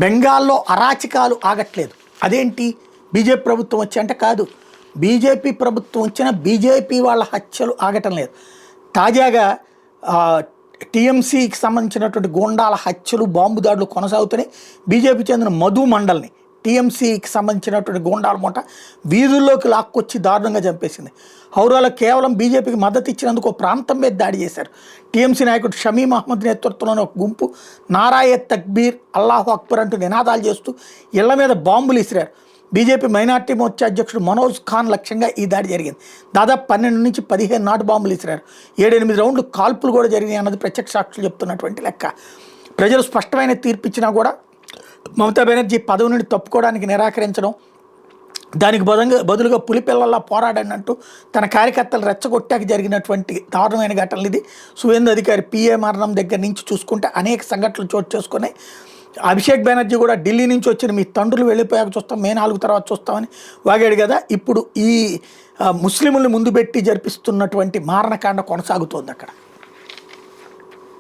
బెంగాల్లో అరాచకాలు ఆగట్లేదు. అదేంటి బీజేపీ ప్రభుత్వం వచ్చి అంటే కాదు, బీజేపీ ప్రభుత్వం వచ్చిన బీజేపీ వాళ్ళ హత్యలు ఆగటం లేదు. తాజాగా టీఎంసీకి సంబంధించినటువంటి గూండాల హత్యలు బాంబు దాడులు కొనసాగుతున్నాయి. బీజేపీ చెందిన మధు మండల్ని టీఎంసీకి సంబంధించినటువంటి గూండాల మూట వీధుల్లోకి లాక్కొచ్చి దారుణంగా చంపేసింది. హౌరాలో కేవలం బీజేపీకి మద్దతు ఇచ్చినందుకు ఒక ప్రాంతం మీద దాడి చేశారు. టీఎంసీ నాయకుడు షమీమ్ అహ్మద్ నేతృత్వంలోని ఒక గుంపు నారాయ తక్బీర్ అల్లాహు అక్బర్ అంటూ నినాదాలు చేస్తూ ఇళ్ల మీద బాంబులు విసిరారు. బీజేపీ మైనార్టీ మోర్చా అధ్యక్షుడు మనోజ్ ఖాన్ లక్ష్యంగా ఈ దాడి జరిగింది. దాదాపు 12 నుంచి 15 నాటు బాంబులు విసిరారు. 7-8 రౌండ్లు కాల్పులు కూడా జరిగినాయి అన్నది ప్రత్యక్ష సాక్షులు చెప్తున్నటువంటి లెక్క. ప్రజలు స్పష్టమైన తీర్పిచ్చినా కూడా మమతా బెనర్జీ పదవి నుండి తప్పుకోవడానికి నిరాకరించడం, దానికి బదులుగా పులిపిల్లల్లా పోరాడనంటూ తన కార్యకర్తలు రెచ్చగొట్టాక జరిగినటువంటి దారుణమైన ఘటనలు ఇది. సువేందు అధికారి పిఏ మరణం దగ్గర నుంచి చూసుకుంటే అనేక సంఘటనలు చోటు చేసుకున్నాయి. అభిషేక్ బెనర్జీ కూడా ఢిల్లీ నుంచి వచ్చిన మీ తండ్రులు వెళ్ళిపోయాక చూస్తాం, మే 4 తర్వాత చూస్తామని వాగాడు కదా. ఇప్పుడు ఈ ముస్లింలను ముందు పెట్టి జరిపిస్తున్నటువంటి మారణకాండ కొనసాగుతోంది అక్కడ.